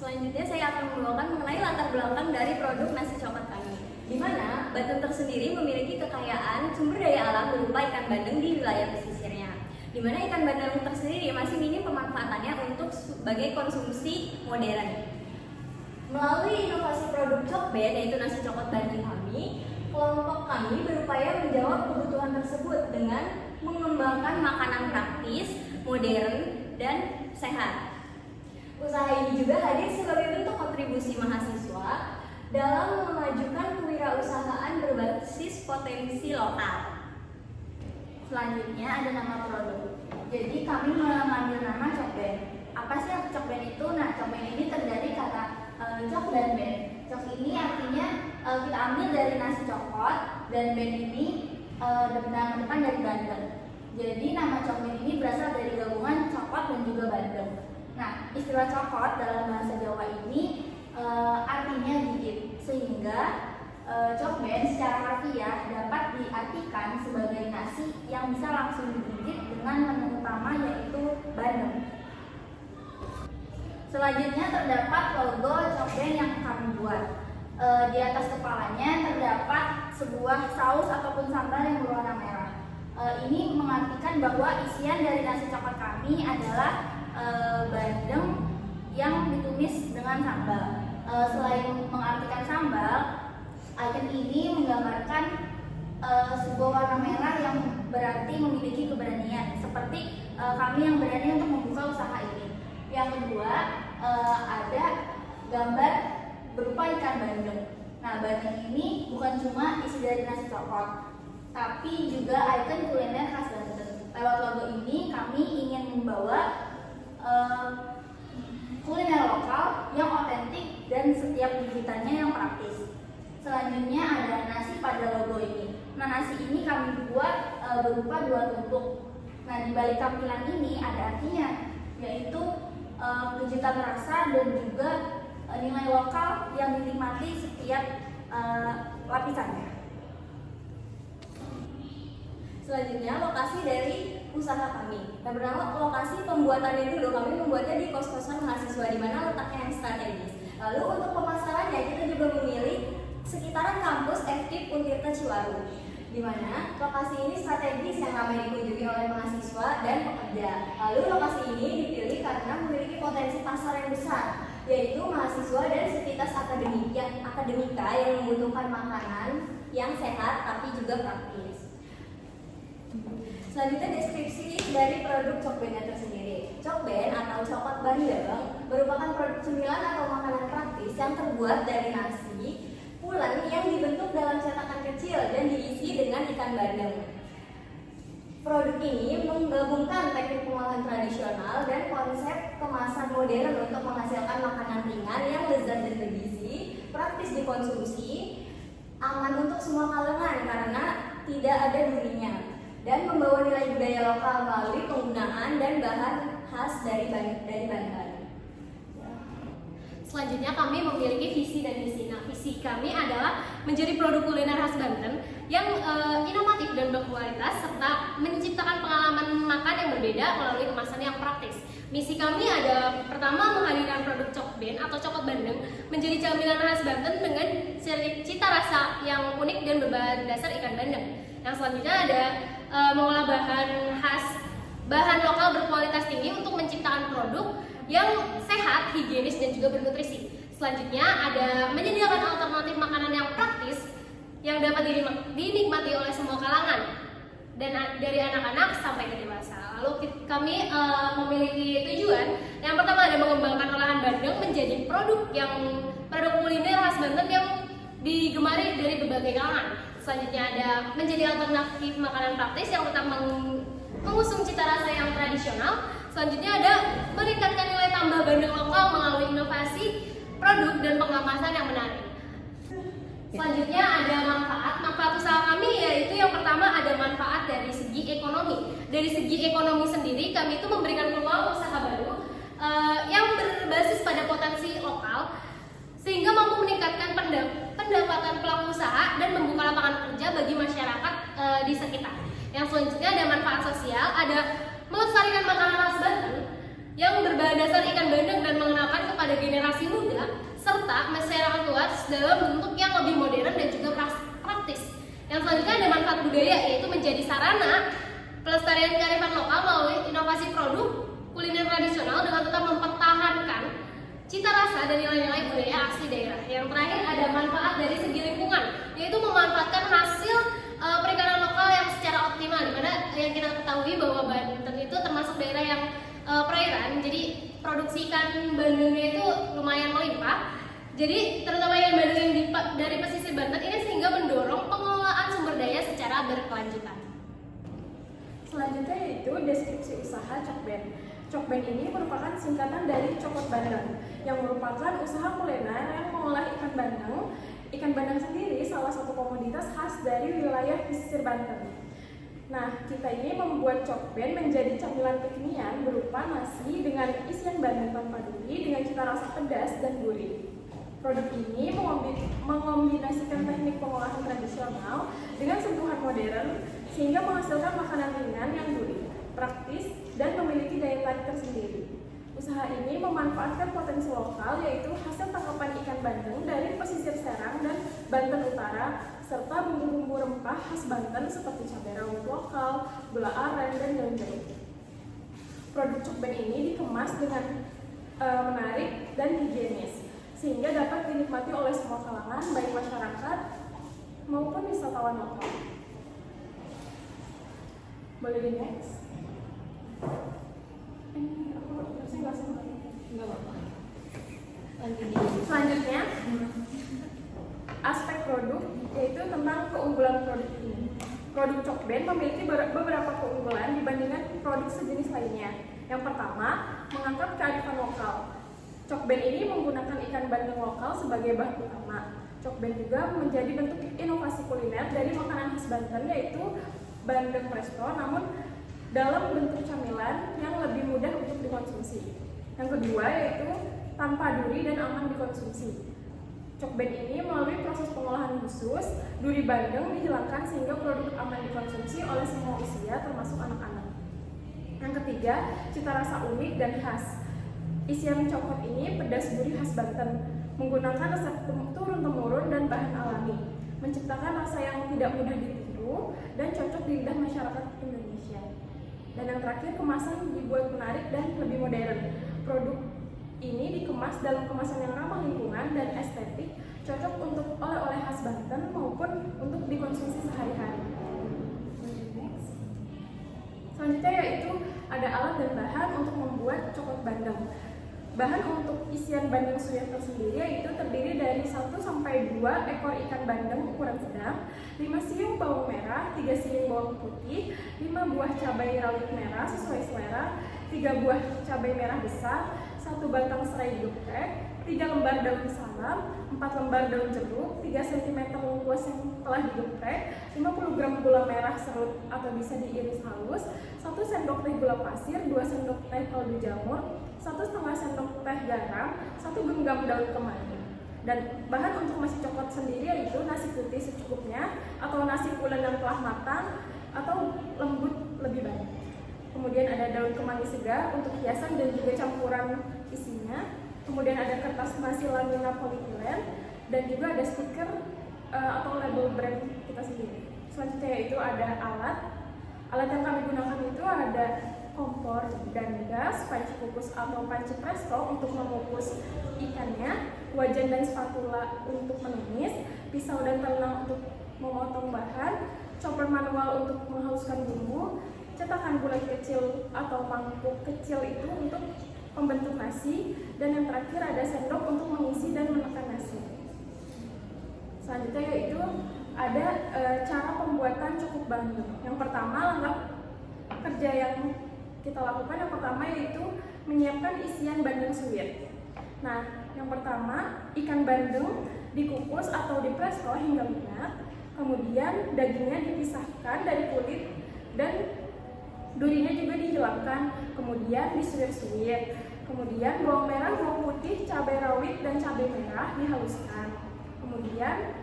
Selanjutnya saya akan membawakan mengenai latar belakang dari produk nasi coklat kami, di mana Banten tersendiri memiliki kekayaan sumber daya alam berupa ikan bandeng di wilayah pesisirnya, di mana ikan bandeng tersendiri masih minim pemanfaatannya untuk sebagai konsumsi modern. Melalui inovasi produk Cokben, yaitu nasi coklat Bandeng kami, kelompok kami berupaya menjawab kebutuhan tersebut dengan mengembangkan makanan praktis, modern, dan sehat. Usaha ini juga hadir sebagai bentuk kontribusi mahasiswa dalam memajukan kewirausahaan berbasis potensi lokal. Selanjutnya ada nama produk. Jadi kami mengambil nama Cokben. Apa sih Cokben itu? Nah, Cokben ini terdiri kata cok dan ben. Cok ini artinya kita ambil dari nasi coklat, dan ben ini nama depan dari bandeng. Jadi nama Cokben ini berasal dari gabungan coklat dan juga bandeng. Nah, istilah coklat dalam bahasa Jawa ini artinya gigit, sehingga Cokben secara harfiah dapat diartikan sebagai nasi yang bisa langsung digigit dengan menu utama yaitu bandeng. Selanjutnya terdapat logo Cokben yang kami buat. Di atas kepalanya terdapat sebuah saus ataupun sambal yang berwarna merah. Ini mengartikan bahwa isian dari nasi coklat kami adalah bandeng yang ditumis dengan sambal. Selain mengartikan sambal, icon ini menggambarkan sebuah warna merah yang berarti memiliki keberanian, seperti kami yang berani untuk membuka usaha ini. Yang kedua, ada gambar berupa ikan bandeng. Nah, bandeng ini bukan cuma isi dari nasi coklat, tapi juga ikon kuliner khas Banten. Lewat logo ini, kami ingin membawa kuliner lokal yang otentik dan setiap gigitannya yang praktis. Selanjutnya ada nasi pada logo ini. Nah, nasi ini kami buat berupa 2 tumpuk. Nah, di balik tampilan ini ada artinya, yaitu kejutan rasa dan juga nilai lokal yang dinikmati setiap lapisannya. Selanjutnya, lokasi dari usaha kami. Yang pertama, lokasi pembuatannya dulu. Kami membuatnya di kos-kosan mahasiswa, di mana letaknya yang strategis. Lalu untuk pemasarannya, kita juga memilih sekitaran kampus FKIP Untirta Ciwaru, di mana lokasi ini strategis yang ramai dikunjungi oleh mahasiswa dan pekerja. Lalu lokasi ini dipilih karena memiliki potensi pasar yang besar, yaitu mahasiswa dan sivitas akademika yang membutuhkan makanan yang sehat tapi juga praktis. Selanjutnya, deskripsi dari produk Cokbennya tersendiri. Cokben atau coklat bandeng merupakan produk cemilan atau makanan praktis yang terbuat dari nasi pulen yang dibentuk dalam cetakan kecil dan diisi dengan ikan bandeng. Produk ini menggabungkan teknik pengolahan tradisional dan konsep kemasan modern untuk menghasilkan makanan ringan yang lezat dan bergizi, praktis dikonsumsi, aman untuk semua kalangan karena tidak ada durinya, dan membawa nilai budaya lokal melalui penggunaan dan bahan khas dari Banten. Selanjutnya kami memiliki visi dan misi. Nah, visi kami adalah menjadi produk kuliner khas Banten yang inovatif dan berkualitas serta menciptakan pengalaman makan yang berbeda melalui kemasan yang praktis. Misi kami ada pertama, menghadirkan produk Cokben atau coklat bandeng menjadi camilan khas Banten dengan cita rasa yang unik dan berbahan dasar ikan bandeng. Yang selanjutnya ada mengolah bahan lokal berkualitas tinggi untuk menciptakan produk yang sehat, higienis, dan juga bernutrisi. Selanjutnya ada menyediakan alternatif makanan yang praktis yang dapat dinikmati oleh semua kalangan, dan dari anak-anak sampai ke dewasa. Lalu kami memiliki tujuan. Yang pertama ada mengembangkan olahan bandeng menjadi produk kuliner khas Banten yang digemari dari berbagai kalangan. Selanjutnya ada menjadi alternatif makanan praktis yang tetap mengusung cita rasa yang tradisional. Selanjutnya ada meningkatkan nilai tambah bandeng lokal melalui inovasi produk dan pengemasan yang menarik. Selanjutnya ada manfaat usaha kami, yaitu yang pertama ada manfaat dari segi ekonomi. Dari segi ekonomi sendiri, kami itu memberikan peluang usaha baru yang berbasis pada potensi lokal, sehingga mampu meningkatkan pendapatan pelaku usaha dan membuka lapangan kerja bagi masyarakat di sekitar. Yang selanjutnya ada manfaat sosial, ada melestarikan makanan khas Banten yang berbahan dasar ikan bandeng dan mengenalkan kepada generasi muda dalam bentuk yang lebih modern dan juga praktis. Yang selanjutnya ada manfaat budaya, yaitu menjadi sarana pelestarian kearifan lokal melalui inovasi produk kuliner tradisional dengan tetap mempertahankan cita rasa dan nilai-nilai budaya asli daerah. Yang terakhir ada manfaat dari segi lingkungan, yaitu memanfaatkan hasil perikanan lokal yang secara optimal, dimana yang kita ketahui bahwa Banten itu termasuk daerah yang perairan, jadi produksi ikan bandengnya itu lumayan melimpah. Jadi terutama yang bandeng yang dari pesisir Banten ini, sehingga mendorong pengelolaan sumber daya secara berkelanjutan. Selanjutnya yaitu deskripsi usaha Cokben. Cokben ini merupakan singkatan dari Cokot Bandeng, yang merupakan usaha kuliner yang mengolah ikan bandeng. Ikan bandeng sendiri salah satu komoditas khas dari wilayah pesisir Banten. Nah, kita ini membuat Cokben menjadi camilan kekinian berupa nasi dengan isian bandeng tanpa duri dengan cita rasa pedas dan gurih. Produk ini mengombinasikan teknik pengolahan tradisional dengan sentuhan modern sehingga menghasilkan makanan ringan yang gurih, praktis, dan memiliki daya tarik tersendiri. Usaha ini memanfaatkan potensi lokal, yaitu hasil tangkapan ikan bandeng dari pesisir Serang dan Banten Utara, serta bumbu-bumbu rempah khas Banten seperti cabai rawit lokal, gula aren, dan daun jeruk. Produk Cokben ini dikemas dengan menarik dan higienis, sehingga dapat dinikmati oleh semua kalangan, baik masyarakat maupun wisatawan lokal. Boleh di next? Selanjutnya, aspek produk, yaitu tentang keunggulan produk ini. Produk Cokben memiliki beberapa keunggulan dibandingkan produk sejenis lainnya. Yang pertama, mengangkat kearifan lokal. Cokben ini menggunakan ikan bandeng lokal sebagai bahan utama. Cokben juga menjadi bentuk inovasi kuliner dari makanan khas Banten, yaitu bandeng presto, namun dalam bentuk camilan yang lebih mudah untuk dikonsumsi. Yang kedua yaitu tanpa duri dan aman dikonsumsi. Cokben ini melalui proses pengolahan khusus, duri bandeng dihilangkan sehingga produk aman dikonsumsi oleh semua usia termasuk anak-anak. Yang ketiga, cita rasa unik dan khas. Isian cokot ini pedas gurih khas Banten, menggunakan resep turun-temurun dan bahan alami, menciptakan rasa yang tidak mudah ditiru dan cocok di lidah masyarakat Indonesia. Dan yang terakhir, kemasan dibuat menarik dan lebih modern. Produk ini dikemas dalam kemasan yang ramah lingkungan dan estetik, cocok untuk oleh-oleh khas Banten maupun untuk dikonsumsi sehari-hari. Selanjutnya yaitu ada alat dan bahan untuk membuat cokot bandeng. Bahan untuk isian bandeng suwir tersendiri yaitu terdiri dari 1-2 ekor ikan bandeng ukuran sedang, 5 siung bawang merah, 3 siung bawang putih, 5 buah cabai rawit merah sesuai selera, 3 buah cabai merah besar, 1 batang serai geprek, 3 lembar daun salam, 4 lembar daun jeruk, 3 cm lengkuas yang telah digeprek, 50 gram gula merah serut atau bisa diiris halus, 1 sendok teh gula pasir, 2 sendok teh kaldu jamur, 1,5 sendok teh garam, 1 genggam daun kemangi. Dan bahan untuk nasi cokot sendiri yaitu nasi putih secukupnya, atau nasi pulen yang telah matang, atau lembut lebih banyak. Kemudian ada daun kemangi segar untuk hiasan dan juga campuran isinya. Kemudian ada kertas nasi lamina polietilen, dan juga ada stiker atau label brand kita sendiri. Selanjutnya yaitu ada alat yang kami gunakan itu ada kompor dan gas, panci kukus atau panci presto untuk mengukus ikannya, wajan dan spatula untuk menumis, pisau dan tenang untuk memotong bahan, chopper manual untuk menghaluskan bumbu, cetakan bulat kecil atau mangkuk kecil itu untuk pembentuk nasi, dan yang terakhir ada sendok untuk mengisi dan menekan nasi. Selanjutnya yaitu ada cara pembuatan cokot bandeng. Yang pertama, langkah kerja yang kita lakukan yang pertama yaitu menyiapkan isian bandeng suwir. Nah, yang pertama ikan bandeng dikukus atau dipresto hingga lunak, kemudian dagingnya dipisahkan dari kulit dan durinya juga dihilangkan, kemudian disuir-suir, kemudian bawang merah, bawang putih, cabai rawit dan cabai merah dihaluskan, kemudian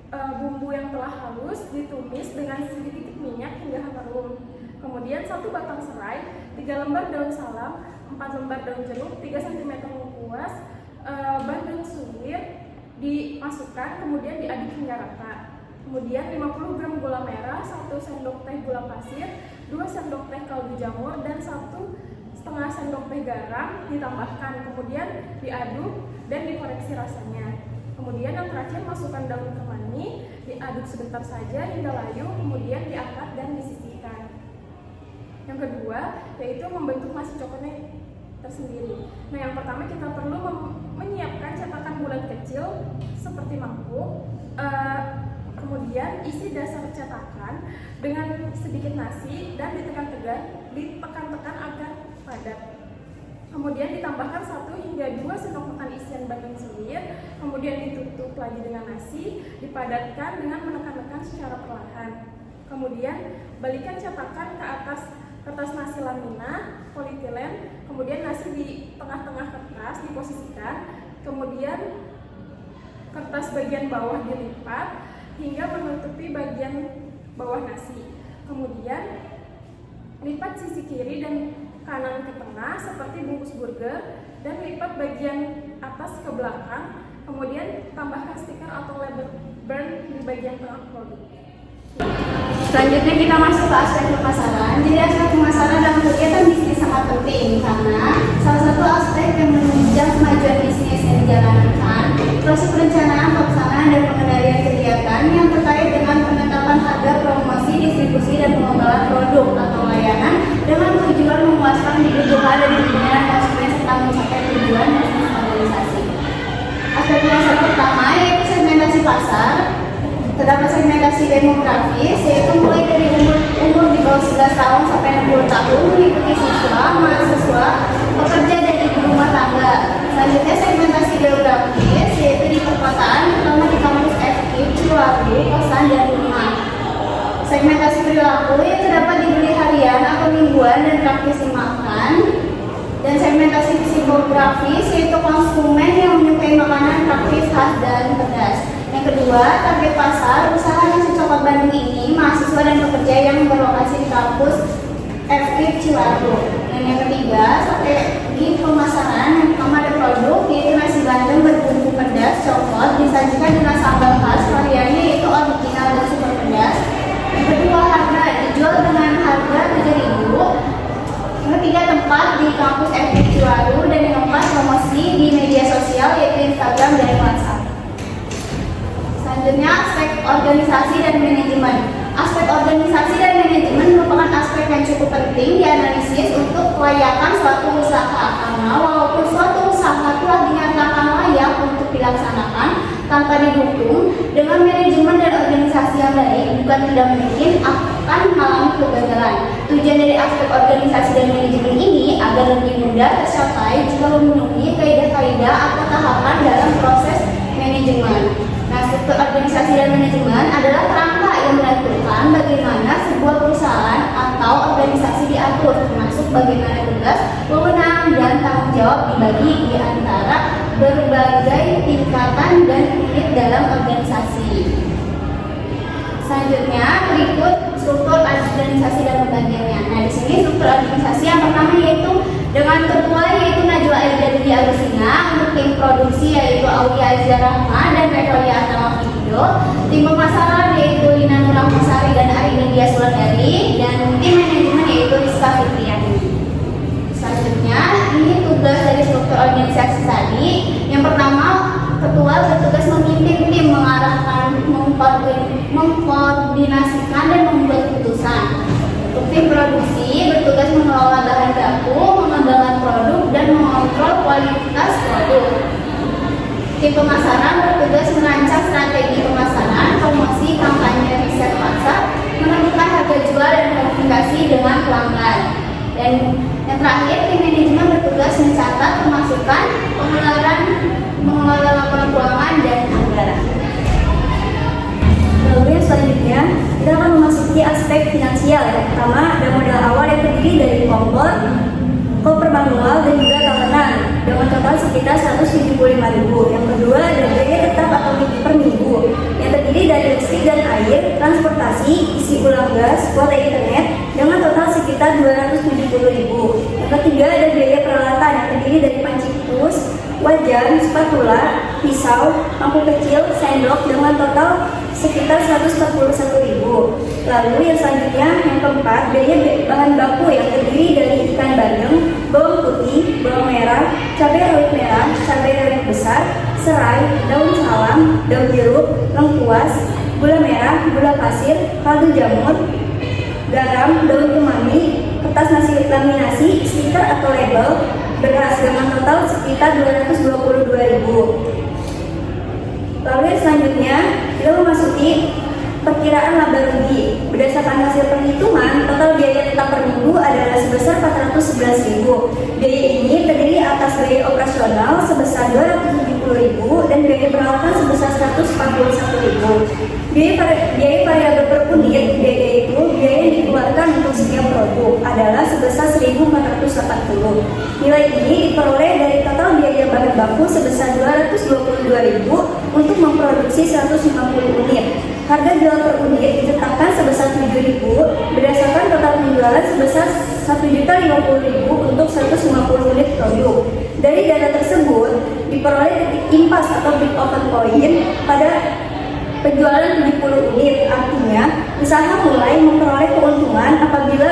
bumbu yang telah halus ditumis dengan sedikit minyak hingga harum. Kemudian 1 batang serai, 3 lembar daun salam, 4 lembar daun jeruk, 3 cm lengkuas, bandeng suwir dimasukkan dimasukkan, kemudian diaduk hingga rata. Kemudian 50 gram gula merah, 1 sendok teh gula pasir, 2 sendok teh kaldu jamur, dan 1,5 sendok teh garam ditambahkan. Kemudian diaduk dan dikoreksi rasanya. Kemudian yang terakhir masukkan daun kemangi, diaduk sebentar saja hingga layu, kemudian diangkat dan disisihkan. Yang kedua yaitu membentuk nasi coklatnya tersendiri. Nah, yang pertama kita perlu menyiapkan cetakan bulat kecil seperti mangkuk. Kemudian isi dasar cetakan dengan sedikit nasi dan ditekan-tekan agar padat. Kemudian ditambahkan 1 hingga 2 sendok makan isian bandeng suwir, kemudian ditutup lagi dengan nasi, dipadatkan dengan menekan-tekan secara perlahan. Kemudian balikan cetakan ke atas kertas nasi lamina, polietilen, kemudian nasi di tengah-tengah kertas diposisikan, kemudian kertas bagian bawah dilipat hingga menutupi bagian bawah nasi. Kemudian lipat sisi kiri dan kanan ke tengah seperti bungkus burger dan lipat bagian atas ke belakang. Kemudian tambahkan stiker atau label burn di bagian tengah produk. Selanjutnya kita masuk ke aspek pemasaran. Jadi aspek pemasaran dalam kegiatan bisnis sangat penting karena salah satu aspek yang menunjang kemajuan bisnis yang dijalankan proses perencanaan, pelaksanaan, dan pengendalian kegiatan yang terkait dengan penetapan harga, promosi, distribusi, dan pengembangan produk atau layanan dengan tujuan memuaskan kebutuhan dan keinginan konsumen serta mencapai tujuan bisnis organisasi. Aspek pemasaran pertama yaitu segmentasi pasar. Terdapat segmentasi demografis, yaitu mulai dari umur di bawah 11 tahun sampai 60 tahun mengikuti siswa, mahasiswa, pekerja, dan ibu rumah tangga. Selanjutnya segmentasi geografis, yaitu di perkotaan, terutama di kampus FKIP, Ciwaru, kosan, dan rumah. Segmentasi perilaku yang terdapat di beli harian atau mingguan dan praktisi makan. Dan segmentasi psikografis, yaitu konsumen yang menyukai makanan praktis, khas, dan pedas. Yang kedua, target pasar usaha nasi coklat Bandung ini mahasiswa dan pekerja yang berlokasi di kampus FKIP Ciwaru. Dan yang ketiga, strategi pemasaran. Yang pertama ada produk, yaitu nasi Bandung berbumbu pedas coklat disajikan dengan sambal khas, variannya yaitu original dan super pedas. Yang kedua, harga dijual dengan harga 7.000. Yang ketiga, tempat di kampus FKIP Ciwaru. Dan yang keempat, promosi di media sosial yaitu Instagram dan WhatsApp. Selanjutnya, aspek organisasi dan manajemen. Aspek organisasi dan manajemen merupakan aspek yang cukup penting dianalisis untuk kelayakan suatu usaha, karena walaupun suatu usaha telah dinyatakan layak untuk dilaksanakan tanpa didukung dengan manajemen dan organisasi yang baik, bukan tidak mungkin akan mengalami kegagalan. Tujuan dari aspek organisasi dan manajemen ini agar lebih mudah tercapai jika memenuhi kaidah-kaidah atau tahapan dalam proses manajemen. Nah, struktur organisasi dan manajemen adalah kerangka yang menentukan bagaimana sebuah perusahaan atau organisasi diatur, termasuk bagaimana tugas, wewenang, dan tanggung jawab dibagi di antara berbagai tingkatan dan unit dalam organisasi. Selanjutnya, berikut struktur organisasi dan pembagiannya. Nah, di sini struktur organisasi yang pertama yaitu dengan ketua yaitu Najwa Aida Dwi Agustina, untuk tim produksi yaitu Aulia Azhar Rahma dan Rekolia Atama Video, tim pemasaran yaitu Lina Nurahmasari dan Arini Dia Sulandari, dan tim manajemen yaitu Rizka Fitriani. Selanjutnya, ini tugas dari struktur organisasi tadi. Yang pertama, ketua bertugas memimpin tim, mengarahkan, mengkoordinasikan, dan membuat keputusan. Untuk tim produksi bertugas mengelola bahan baku, mengembangkan produk, dan mengontrol kualitas produk. Tim pemasaran bertugas merancang strategi pemasaran, promosi, kampanye, riset pasar, menentukan harga jual, dan komunikasi dengan pelanggan. Dan yang terakhir, tim manajemen bertugas mencatat pemasukan, pengeluaran, mengelola laporan keuangan, dan anggaran. Lalu yang selanjutnya, kita akan memasuki aspek finansial. Yang pertama ada modal awal yang terdiri dari kompor, koper manual, dan juga tahunan dengan total sekitar 175.000. Yang kedua ada biaya tetap atau per minggu yang terdiri dari listrik dan air, transportasi, isi ulang gas, kuota internet dengan total sekitar 270.000. Yang ketiga ada biaya peralatan yang terdiri dari panci pus, wajan, spatula, pisau, mangkuk kecil, sendok dengan total sekitar 141.000. Lalu yang selanjutnya, yang keempat, biaya bahan baku yang terdiri dari ikan bandeng, bawang putih, bawang merah, cabai rawit merah, cabai rawit besar, serai, daun salam, daun jeruk, lengkuas, gula merah, gula pasir, kaldu jamur, garam, daun kemangi, kertas nasi laminasi, stiker atau label, beras dengan total sekitar 222.000. Lalu yang selanjutnya kita memasuki perkiraan laba rugi. Berdasarkan hasil perhitungan, total biaya tetap per minggu adalah sebesar 411.000. Biaya ini terdiri atas biaya operasional sebesar 270.000 dan biaya peralatan sebesar 141.000. Biaya variabel per unit, yaitu biaya yang dikeluarkan untuk setiap produk adalah sebesar 1.480. Nilai ini diperoleh dari total biaya bahan baku sebesar 222.000 untuk memproduksi 150 unit. Harga jual per unit ditetapkan sebesar 7.000 berdasarkan total penjualan sebesar 1.050.000 untuk 150 unit produk. Dari data tersebut diperoleh titik impas atau break even point pada penjualan 70 unit. Artinya, usaha mulai memperoleh keuntungan apabila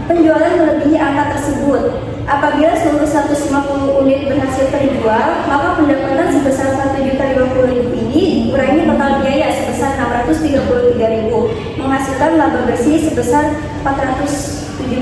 penjualan melebihi angka tersebut. Apabila seluruh 150 unit berhasil terjual, maka pendapatan sebesar 1.050.000 ini dikurangi total biaya sebesar 633.000, menghasilkan laba bersih sebesar 417.000.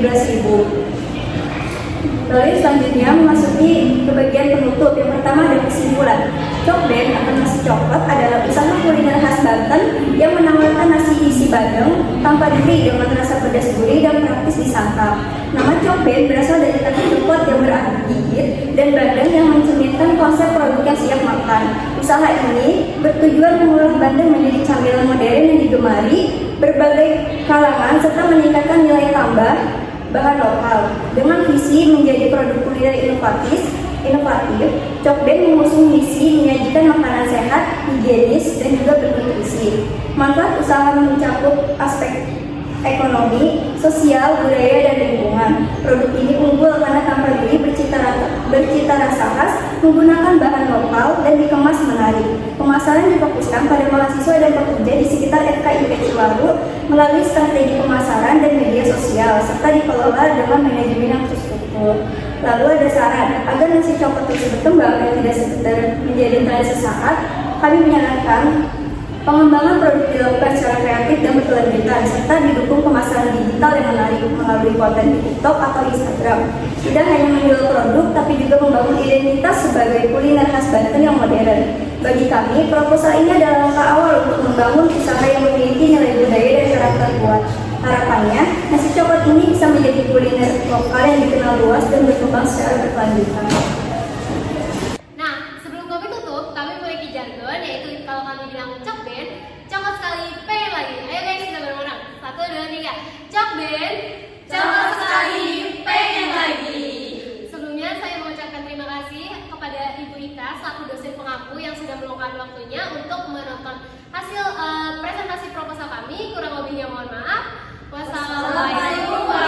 Lalu selanjutnya memasuki ke bagian penutup. Yang pertama ada kesimpulan. Cokben atau nasi coklat adalah usaha kuliner khas Banten yang menawarkan nasi isi bandeng tanpa duri dengan rasa pedas gurih dan praktis disantap. Nama Cokben berasal dari kata coklat yang berarti gigit dan bandeng yang mencerminkan konsep produk yang siap makan. Usaha ini bertujuan mengolah bandeng menjadi camilan modern yang digemari berbagai kalangan serta meningkatkan nilai tambah bahan lokal. Dengan visi menjadi produk kuliner inovatif, Cokben mengusung misi menyajikan makanan sehat, higienis, dan juga bernutrisi. Manfaat usaha mencakup aspek ekonomi, sosial, budaya, dan lingkungan. Produk ini unggul karena tanpa duri bercita rasa khas, menggunakan bahan lokal, dan dikemas menarik. Pemasaran difokuskan pada mahasiswa dan pekerja di sekitar FKIP Ciwaru melalui strategi pemasaran dan media sosial, serta dikelola dengan manajemen yang terstruktur. Lalu ada saran, agar nasi coklat terus berkembang dan tidak sekedar menjadi tren sesaat, kami menyarankan pengembangan produk dilakukan secara kreatif dan berkelanjutan, serta didukung pemasaran digital yang menarik melalui konten di TikTok atau Instagram. Tidak hanya menjual produk, tapi juga membangun identitas sebagai kuliner khas Banten yang modern. Bagi kami, proposal ini adalah langkah awal untuk membangun usaha yang memiliki nilai budaya dan karakter kuat. Harapannya, nasi coklat ini bisa menjadi kuliner lokal yang dikenal luas dan berkembang secara berkelanjutan. Nah, sebelum kami tutup, kami memiliki jargon, yaitu kalau kami bilang Cokben, coklat sekali, pengen lagi. Ayo guys, kita bareng-bareng. 1, 2, 3. Cokben, Coklat sekali, pengen lagi. Sebelumnya saya mengucapkan terima kasih kepada Ibu Ika selaku dosen pengampu yang sudah meluangkan waktunya untuk menonton hasil presentasi proposal kami. Kurang lebihnya mohon maaf. Wassalamualaikum warahmatullahi wabarakatuh.